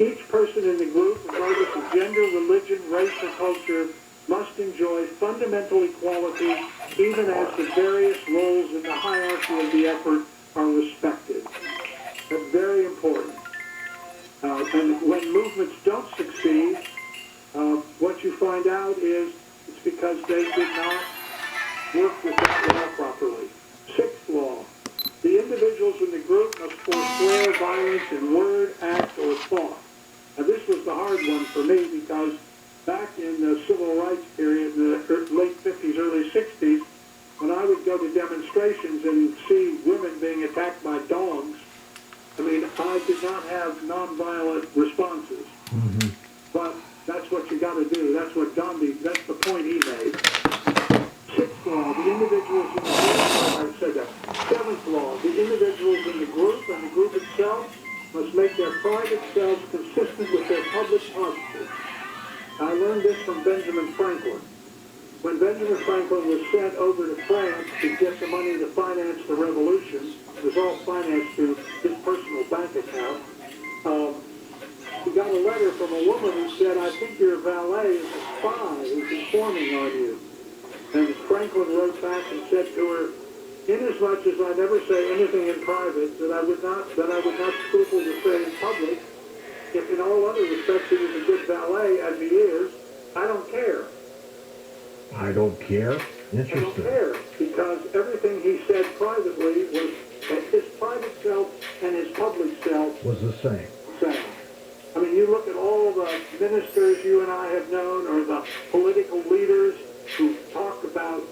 Each person in the group, regardless of gender, religion, race, or culture, must enjoy fundamental equality even as the various roles in the hierarchy of the effort are respected. That's very important. And when movements don't succeed, what you find out is it's because they did not work with that law properly. Sixth law. The individuals in the group must forswear violence in word, act, or thought. Now this was the hard one for me because back in the civil rights period, in the late 50s, early 60s, when I would go to demonstrations and see women being attacked by dogs, I mean, I did not have nonviolent responses. Mm-hmm. But that's what you got to do. That's what Gandhi, that's the point he made. Sixth law, the individuals in the group, I said that. Seventh law, the individuals in the group and the group itself must make their private selves consistent with their public posture. I learned this from Benjamin Franklin. When Benjamin Franklin was sent over to France to get the money to finance the revolution, it was all financed through his personal bank account, he got a letter from a woman who said, I think your valet is a spy who's informing on you. And Franklin wrote back and said to her, inasmuch as I never say anything in private that I would not scruple to say in public, if in all other respects he was a good valet, as he is, I don't care. I don't care? Interesting. I don't care, because everything he said privately was that his private self and his public self was the same. I mean, you look at all the ministers you and I have known, or the political leaders who talk about,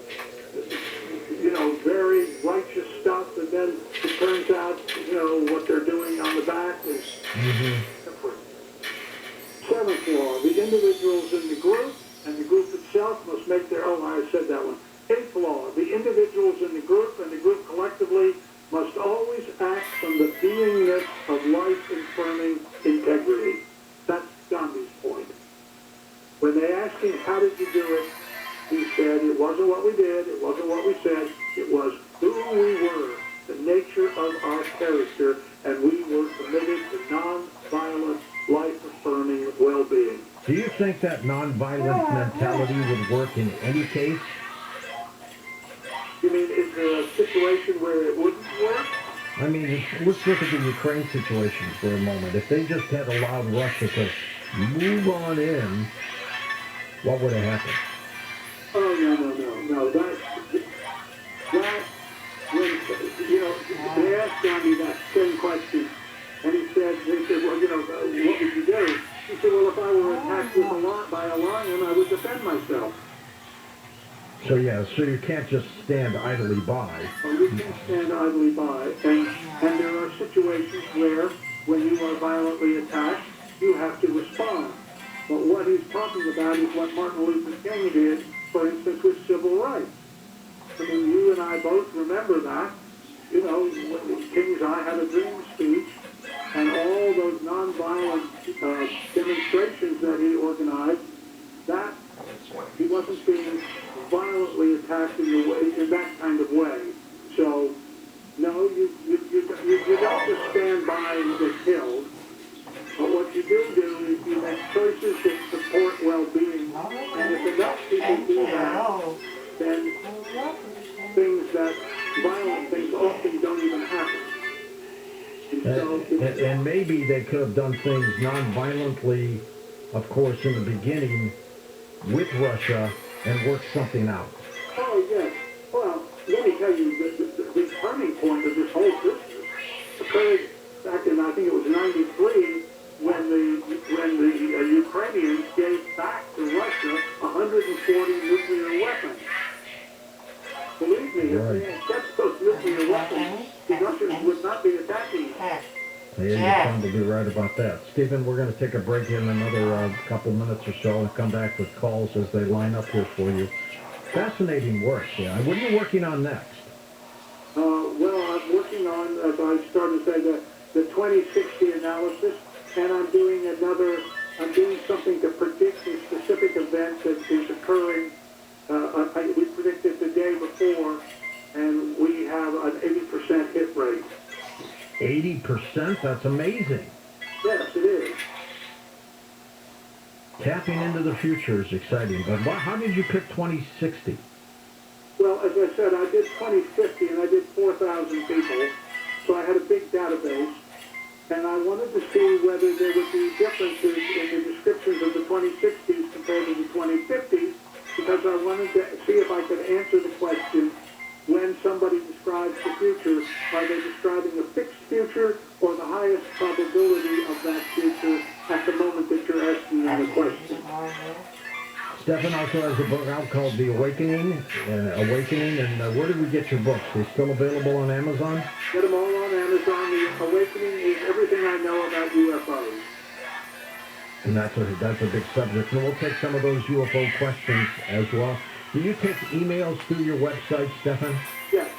you know, very righteous stuff, and then it turns out, you know, what they're doing on the back is different. Seventh law, the individuals in the group and the group itself must make their own, I said that one. Eighth law, the individuals in the group and the group collectively must always act from the beingness of life-affirming integrity. That's Gandhi's point. When they asked him, how did you do it? He said, it wasn't what we did, it wasn't what we said, it was who we were, the nature of our character, and we were committed to non-violent, life-affirming well-being. Do you think that non-violent mentality would work in any case? You mean, is there a situation where it wouldn't work? I mean, let's look at the Ukraine situation for a moment. If they just had allowed Russia to move on in, what would have happened? Oh, no. That, when, you know, they asked Gandhi that same question, and they said, well, you know, what would you do? He said, well, if I were attacked by a lion, I would defend myself. So you can't just stand idly by. Well, you can't stand idly by, and there are situations where, when you are violently attacked, you have to respond. But what he's talking about is what Martin Luther King did, for instance, with civil rights. I mean, you and I both remember that. You know, King's I Have a Dream speech, and all those nonviolent demonstrations that he organized, that he wasn't being violently attacked in that kind of way. So, no, you don't just stand by and get killed. But what you do is you make choices that support well-being. And if enough people do that, then violent things often don't even happen. And maybe they could have done things non-violently, of course, in the beginning with Russia and worked something out. Oh, yes. Well, let me tell you, the turning point of this whole business occurred back in, I think it was 93, when the Ukrainians gave back to Russia 140 nuclear weapons. Believe me, if they had kept those nuclear weapons, the Russians would not be attacking us. Yeah, you're probably right about that. Stephen, we're going to take a break here in another couple minutes or so and come back with calls as they line up here for you. Fascinating work, yeah. What are you working on next? Well, I'm working on, as I started to say, the 2060 analysis, and I'm doing something to predict a specific event that is occurring. We predicted the day before, and we have an 80% hit rate. 80%? That's amazing. Yes, it is. tapping into the future is exciting. But how did you pick 2060? Well, as I said, I did 2050 and I did 4,000 people. So I had a big database. And I wanted to see whether there would be differences in the descriptions of the 2060s compared to the 2050s, because I wanted to see if I could answer the question, when somebody describes the future, are they describing a fixed future or the highest probability of that future at the moment that you're asking them the question? Stefan also has a book out called The Awakening. And where did we get your books? They're still available on Amazon? Get them all on Amazon. The Awakening is everything I know about UFOs. And that's a big subject. And we'll take some of those UFO questions as well. Do you take emails through your website, Stefan? Yes.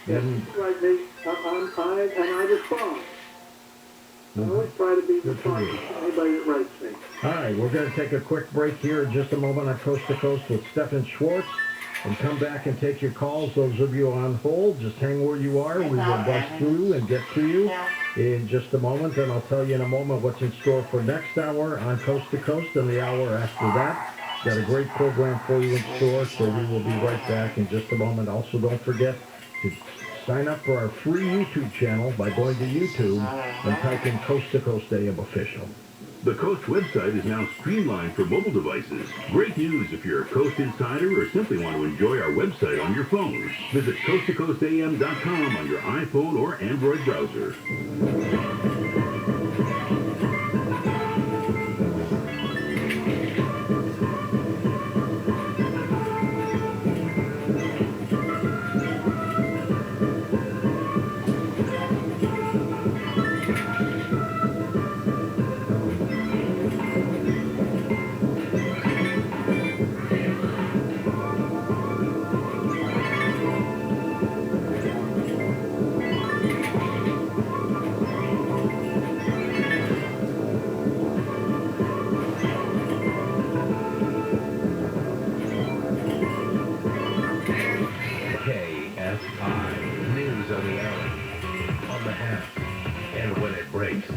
And Right, I respond. I always try to be responsive to anybody that writes me. all right, we're going to take a quick break here in just a moment on Coast to Coast with Stefan Schwartz and come back and take your calls. Those of you on hold, just hang where you are. We will bust through and get to you in just a moment. And I'll tell you in a moment what's in store for next hour on Coast to Coast and the hour after that. Got a great program for you in store, so we will be right back in just a moment. Also, don't forget to sign up for our free YouTube channel by going to YouTube and type in Coast to Coast AM Official. The Coast website is now streamlined for mobile devices. Great news if you're a Coast insider or simply want to enjoy our website on your phone. Visit coasttocoastam.com on your iPhone or Android browser. KFI, news on the hour, on the half, and when it breaks.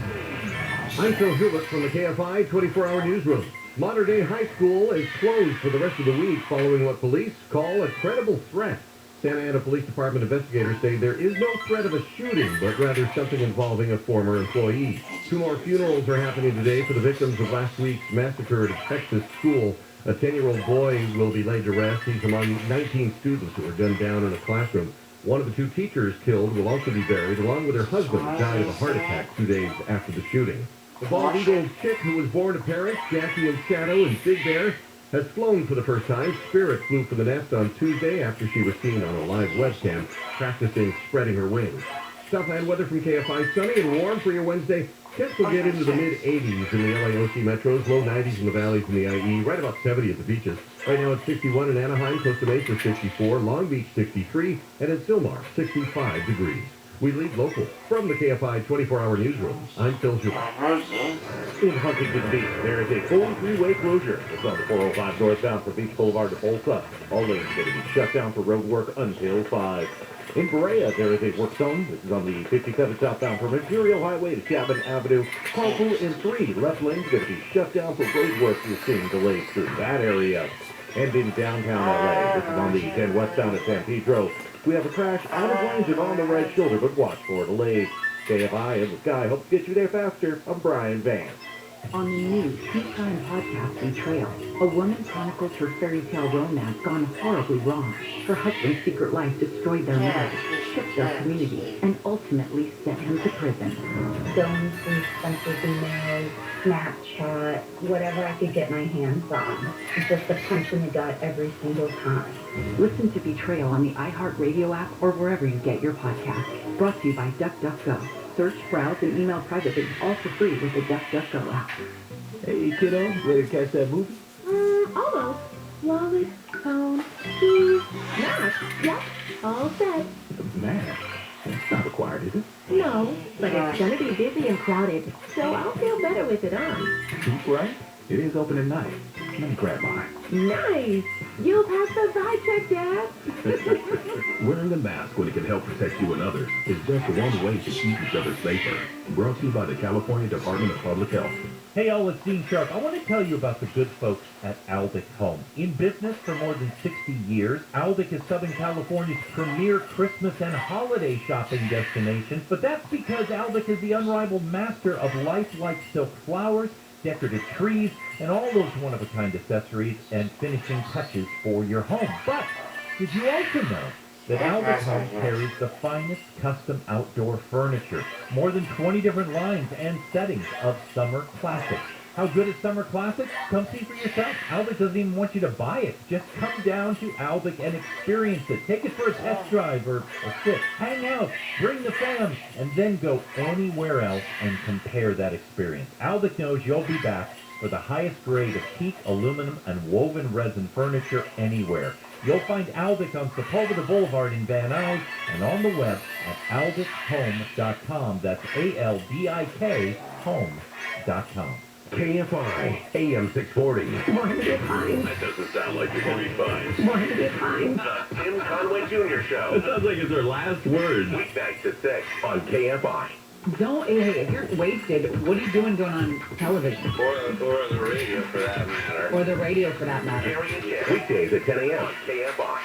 I'm Phil Hewlett from the KFI 24-hour newsroom. Modern Day High School is closed for the rest of the week following what police call a credible threat. Santa Ana Police Department investigators say there is no threat of a shooting, but rather something involving a former employee. 2 more funerals are happening today for the victims of last week's massacre at a Texas school. A 10-year-old boy will be laid to rest. He's among 19 students who were gunned down in a classroom. One of the 2 teachers killed will also be buried, along with her husband, who died of a heart attack 2 days after the shooting. The bald eagle chick who was born to parents, Jackie and Shadow and Big Bear, has flown for the first time. Spirit flew for the nest on Tuesday after she was seen on a live webcam, practicing spreading her wings. Southland weather from KFI, sunny and warm for your Wednesday. Temps will get into the mid-80s in the LAOC metros, low 90s in the valleys in the IE, right about 70 at the beaches. Right now it's 61 in Anaheim, Costa Mesa 64, Long Beach 63, and in Sylmar 65 degrees. We lead local. From the KFI 24-hour newsroom, I'm Phil Hewlett. In Huntington Beach, there is a full 3-way closure. It's on the 405 northbound from Beach Boulevard to Tulsa. All lanes going to be shut down for road work until 5. In Berea, there is a work zone. This is on the 57 southbound from Imperial Highway to Chapman Avenue. Carpool in 3. Left lane's going to be shut down for road work. You're seeing delays through that area. And in downtown LA, this is on the 10 westbound at San Pedro. We have a crash out of range and on the right shoulder, but watch for delays. KFI in the sky helps get you there faster. I'm Brian Vance. On the new Peak Time podcast, Betrayal, a woman chronicles her fairy tale romance gone horribly wrong. Her husband's secret life destroyed their marriage, shook their community, and ultimately sent him to prison. Films and expensive emails, Snapchat, whatever I could get my hands on. Just a punch in the gut every single time. Listen to Betrayal on the iHeartRadio app or wherever you get your podcasts. Brought to you by DuckDuckGo. Search, browse, and email privately, all for free with the DuckDuckGo app. Hey, kiddo, ready to catch that movie? Almost. Wallet, phone, keys, mask. Yep, all set. Man, it's not required, is it? No, but it's gonna be busy and crowded, so I'll feel better with it on. Keep right. It is open at night. Let me grab mine. Nice. You'll pass the vibe check, Dad. Wearing a mask when it can help protect you and others is just one way to keep each other safer. Brought to you by the California Department of Public Health. Hey all, it's Dean Sharp. I want to tell you about the good folks at Aldic Home. In business for more than 60 years, Aldic is Southern California's premier Christmas and holiday shopping destination. But that's because Aldic is the unrivaled master of lifelike silk flowers, decorative trees, and all those one-of-a-kind accessories and finishing touches for your home. But did you also know that Aldic Home carries the finest custom outdoor furniture, more than 20 different lines and settings of summer classics. How good is summer classics? Come see for yourself. Aldic doesn't even want you to buy it. Just come down to Aldic and experience it. Take it for a test drive or sit. Hang out, bring the fam, and then go anywhere else and compare that experience. Aldic knows you'll be back for the highest grade of teak, aluminum, and woven resin furniture anywhere. You'll find Aldic on Sepulveda Boulevard in Van Nuys and on the web at aldichome.com. That's ALDIK home.com. KFI AM 640. Morning to be fine. That doesn't sound like you're going to be fine. Morning to be fine. The Tim Conway Jr. Show. It sounds like it's our last word. Weeknights at 6 on KFI. Don't, hey, if you're wasted, what are you doing on television? Or the radio for that matter. Or the radio for that matter. Gary and Jen. Weekdays at 10 a.m. on KFI.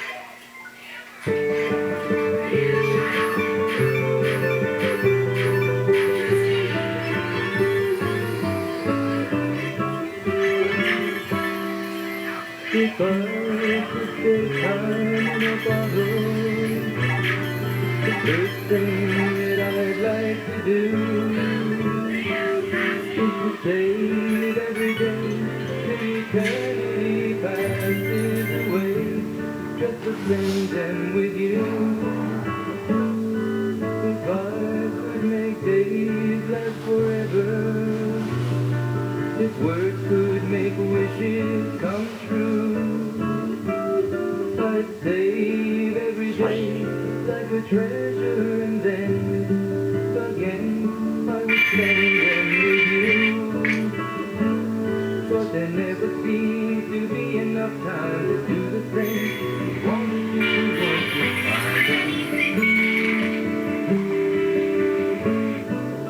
If I could stay time in a bottle, the first thing that I'd like to do is to save every day till eternity passes away, just the same time with you. If I could make days last forever, if words could make wishes come true, I'd save every day like a treasure, and then again I would spend them with you. But there never seems to be enough time to do the things you wanted to once you find out.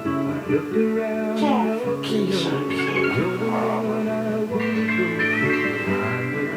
I looked around and looked and looked. You're the one I want to go time with.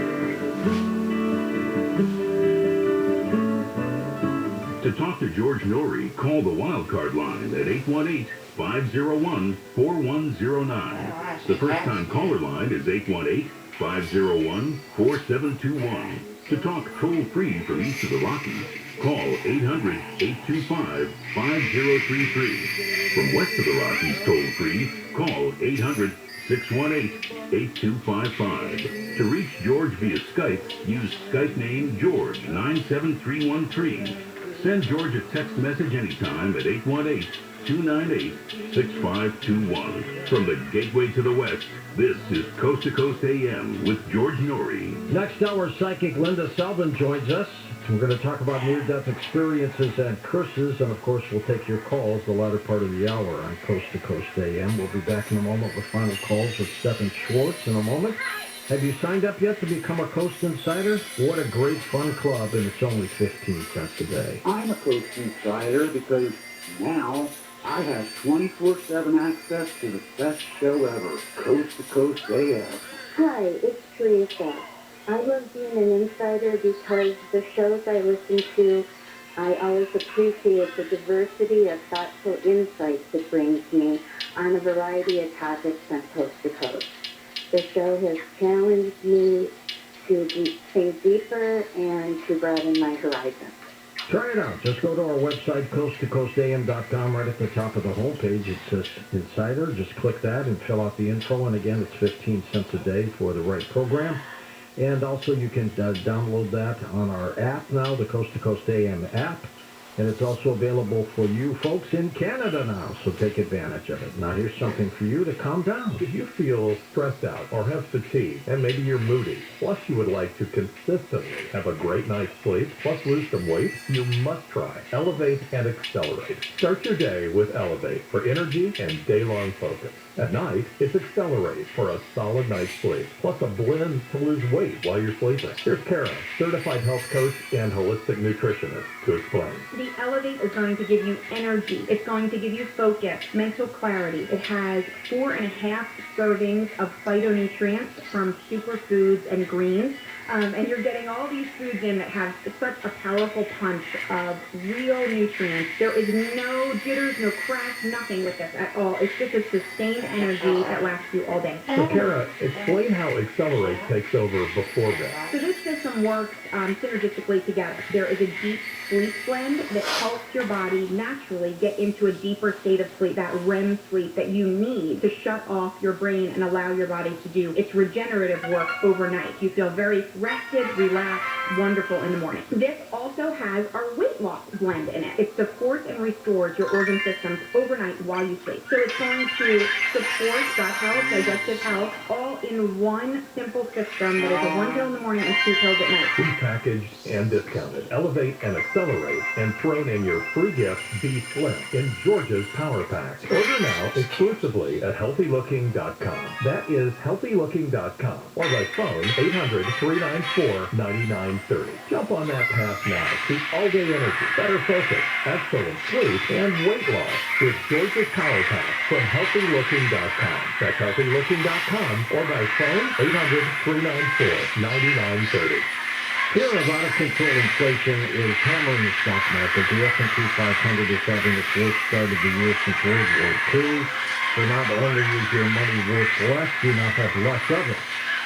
To talk to George Norrie, call the wildcard line at 818-501-4109. The first-time caller line is 818-501-4721. To talk toll-free from east of the Rockies, call 800-825-5033. From west of the Rockies toll-free, call 800-618-8255. To reach George via Skype, use Skype name George97313. Send George a text message anytime at 818-298-6521. From the gateway to the west, this is Coast to Coast AM with George Norrie. Next hour, psychic Linda Salvin joins us. We're going to talk about near-death experiences and curses, and of course we'll take your calls the latter part of the hour on Coast to Coast AM. We'll be back in a moment with final calls with Stephen Schwartz in a moment. Have you signed up yet to become a Coast Insider? What a great fun club, and it's only 15 cents a day. I'm a Coast Insider because now I have 24/7 access to the best show ever, Coast to Coast AM. Hi, it's Teresa. I love being an insider because the shows I listen to, I always appreciate the diversity of thoughtful insights it brings me on a variety of topics on Coast to Coast. The show has challenged me to think deeper and to broaden my horizons. Try it out. Just go to our website, coasttocoastam.com. Right at the top of the homepage, it says Insider. Just click that and fill out the info. And again, it's 15 cents a day for the right program. And also, you can download that on our app now, the Coast to Coast AM app. And it's also available for you folks in Canada now, so take advantage of it. Now, here's something for you to calm down. If you feel stressed out or have fatigue, and maybe you're moody, plus you would like to consistently have a great night's sleep, plus lose some weight, you must try Elevate and Accelerate. Start your day with Elevate for energy and day-long focus. At night, it's Accelerate for a solid night's sleep, plus a blend to lose weight while you're sleeping. Here's Kara, certified health coach and holistic nutritionist, to explain. The Elevate is going to give you energy. It's going to give you focus, mental clarity. It has 4.5 servings of phytonutrients from superfoods and greens. And you're getting all these foods in that have such a powerful punch of real nutrients. There is no jitters, no cracks, nothing with this at all. It's just a sustained energy that lasts you all day. So Kara, explain how Accelerate takes over before bed. So this system works synergistically together. There is a deep sleep blend that helps your body naturally get into a deeper state of sleep, that REM sleep that you need to shut off your brain and allow your body to do its regenerative work overnight. You feel very rested, relaxed, wonderful in the morning. This also has our weight loss blend in it. It supports and restores your organ systems overnight while you sleep. So it's going to support gut health, digestive health, all in one simple system that is a 1 pill in the morning and 2 pills at night. Prepackaged and discounted. Elevate and Accelerate, and thrown in your free gift, Be Slim, in Georgia's Power Packs. Order now exclusively at healthylooking.com. That is healthylooking.com. Or by phone, 800-394-9930. Jump on that path now. See all-day energy, better focus, excellent sleep, and weight loss with Georgia's Power Packs from healthylooking.com. That's healthylooking.com or by phone, 800-394-9930. Fear of out-of-control inflation is hammering the stock market. The S&P 500 is having its worst start of the year since World War II. So not only is your money worth less, you now have less of it.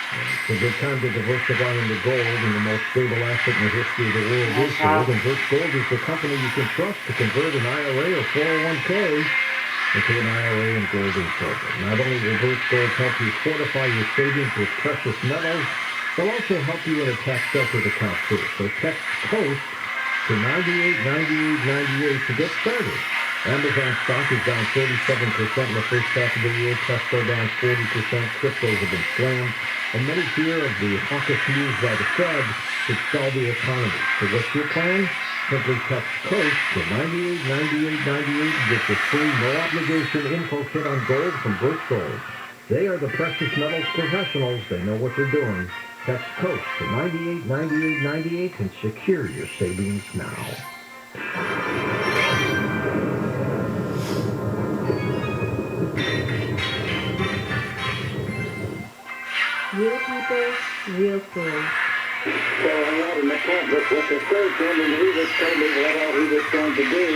It's a good time to diversify into gold, and the most stable asset in the history of the world is gold. And Birch Gold is the company you can trust to convert an IRA or 401k into an IRA in gold and silver. Not only will Birch Gold help you fortify your savings with precious metals, they'll also help you in a tax-sheltered account too. So text COAST to 989898 to get started. Amazon stock is down 37% in the first half of the year. Tesla down 40%. Cryptos have been slammed. And many fear of the hawkish moves by the Fed could stall the economy. So what's your plan? Simply text COAST to 989898 and get the free, no-obligation info kit on gold from Birch Gold. They are the precious metals professionals. They know what they're doing. Text COAST to 989898 and secure your savings now. Real people, real stories. So I had an appointment with the surgeon, and he was telling me what all he was going to do,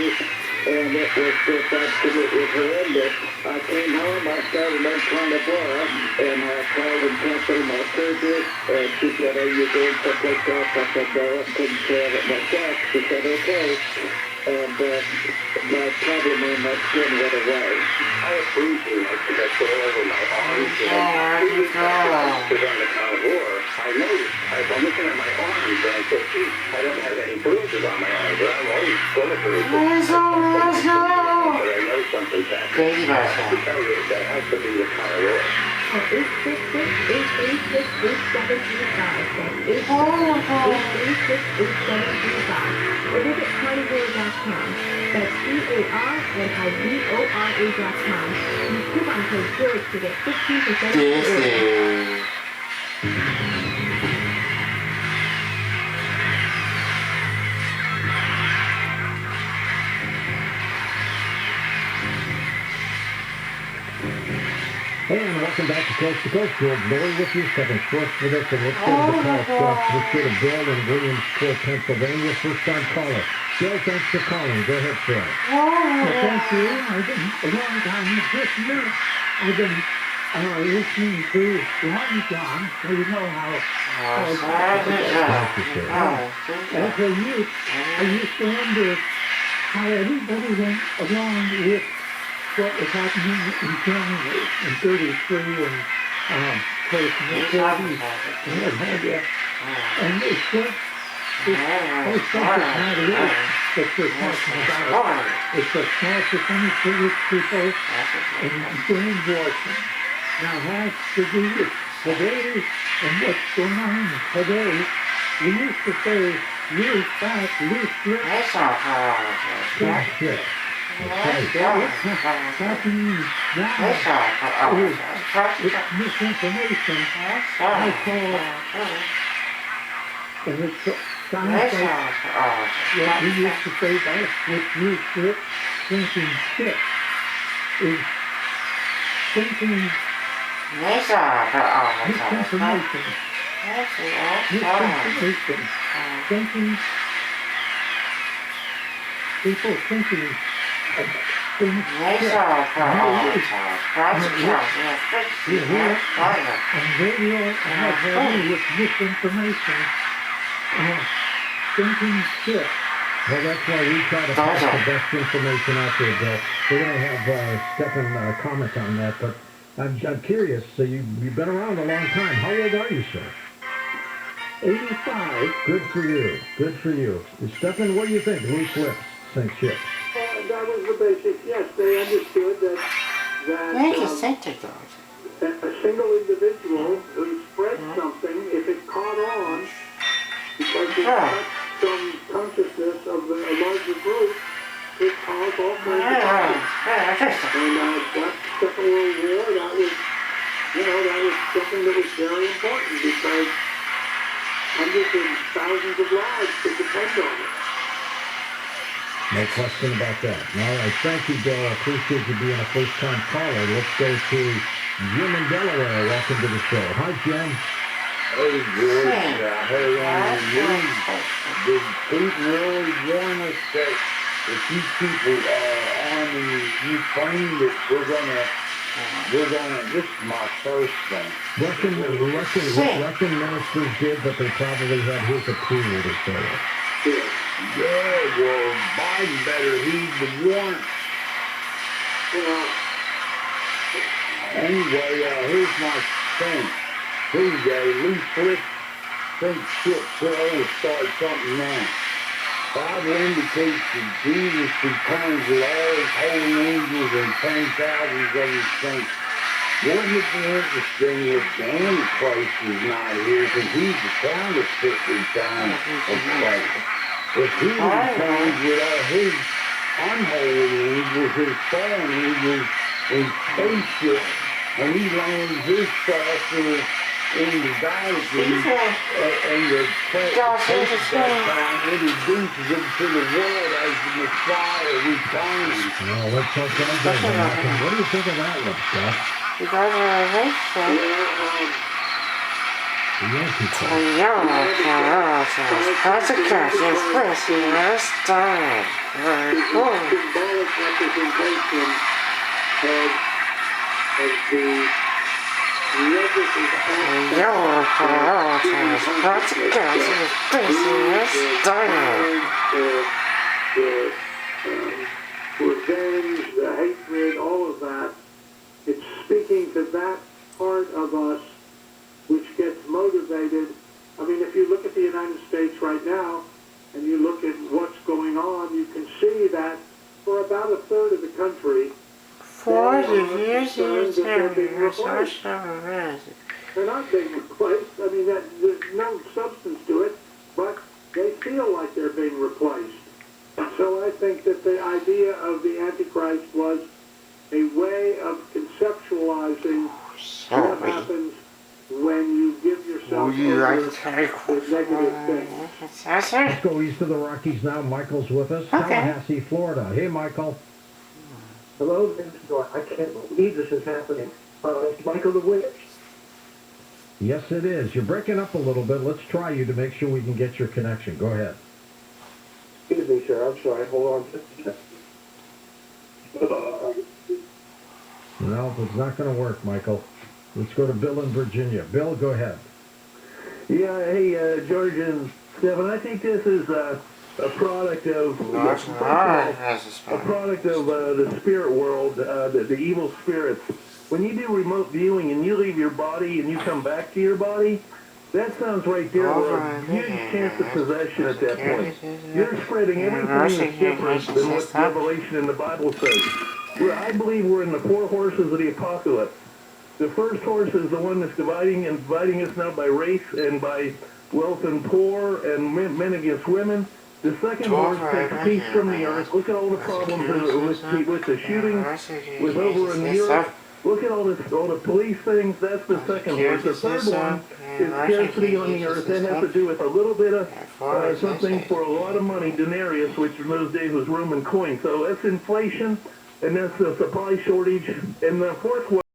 and it was just absolutely horrendous. I came home, I started on carnivora, and I called and canceled my surgery, and she said, "Are you doing someplace else?" I said, "No, I couldn't care it myself." She said, "Okay." And my problem on my skin went away. I have bruising, like I put all over my arms. Because I'm a carnivore, I noticed, I'm looking at my arms, and I said, "Gee, I don't have any bruises on my arms, but I'm always full of bruises." But I know something's happening. I have to tell you, that has to be the carnivore. 866-836-8735. 836-8735. Or visit carnivore.com. That's CARNIVORA.com. Use coupon code GEORGE to get 15% off. And welcome back to Coast. George Lori with you, Stephen Schwartz with us, and let's go to the call stuff. Let's go to Bill in Williamsport, Pennsylvania. First-time caller. Bill, thanks for calling. Go ahead, sir. Well, thank you. I've been a long time listener. I've been listening to Long John, so you know how. As a youth, I used to wonder how everybody went along with what was happening in Germany in 33 and of course in the 30s and what have you. And it's just this whole subject matter is that we're talking about. It's a small percentage of rich people and brainwashing. Now has to do with today and what's going on today. We used to say years back, loose lips. That's Well, right. what's happening now is it's misinformation. I call, and it sounds like what we used to say back with new flip, thinking shit is thinking misinformation. Misinformation. Thinking, people thinking of things shit. And radio and heavy with misinformation. Thinking shit. Well, that's why we try to pass the best information out there, Bill. We're going to have Stefan comment on that, but I'm curious. So you've been around a long time. How old are you, sir? 85. Good for you. Good for you. Stefan, what do you think? Loose lips sink ships. That was the basic. Yes, they understood that a single individual who spread something, if it caught on, because it touched some consciousness of a larger group, could cause all kinds of problems. And that Second World War, that was something that was very important because hundreds and thousands of lives could depend on it. No question about that. All right. Thank you, Bill. I appreciate you being a first-time caller. Let's go to Jim in Delaware. Welcome to the show. Hi, Jim. Hey, George, I heard on the news, did Putin really warn us that if these people are arming Ukraine, that we're gonna, this is my first thing. Russian ministers did, but they probably had his approval to say it. Yeah, well, Biden better heed the warning. Anyway, here's my thing. Here you go, loose lips, think shit, so I'll start something now. Bible indicates that Jesus returns with all his holy angels and 10,000s of his saints. Wouldn't it be interesting if the Antichrist is not here, because he's the counterfeit return of Christ. If he returns with all his unholy angels, his fallen angels, in spaceships, and he lands his saucer in the Vatican, and the Pope that time introduces him to the world as the Messiah returns. Well, let's hope that doesn't happen. What do you think of that one, Scott? The Symbolic representation of the revenge, the hatred, all of that. It's speaking to that part of us which gets motivated. I mean, if you look at the United States right now, and you look at what's going on, you can see that for about a third of the country, 40 years they're being replaced. They're not being replaced. I mean, there's no substance to it, but they feel like they're being replaced. And so I think that the idea of the Antichrist was a way of conceptualizing what happens when you give yourself over to negative things. Let's go east of the Rockies now. Michael's with us. Tallahassee, Florida. Hey, Michael. Hello, I can't believe this is happening. It's Michael the Witch. Yes, it is. You're breaking up a little bit. Let's try you to make sure we can get your connection. Go ahead. Excuse me, sir. I'm sorry. Hold on just a second. No, it's not going to work, Michael. Let's go to Bill in Virginia. Bill, go ahead. Yeah, hey, George and Stephen, I think this is a product of the spirit world, the evil spirits. When you do remote viewing and you leave your body and you come back to your body, that sounds right there where a huge chance of possession at that point. You're spreading everything that's different than what Revelation in the Bible says. I believe we're in the four horses of the apocalypse. The first horse is the one that's dividing us now by race and by wealth and poor and men against women. The second horse takes peace from the earth. Look at all the problems with the shootings, with over in Europe. Look at all the police things. That's the second horse. The third one is scarcity on the earth. That has to do with a little bit of something for a lot of money, denarius, which in those days was Roman coin. So that's inflation, and that's the supply shortage. And the fourth one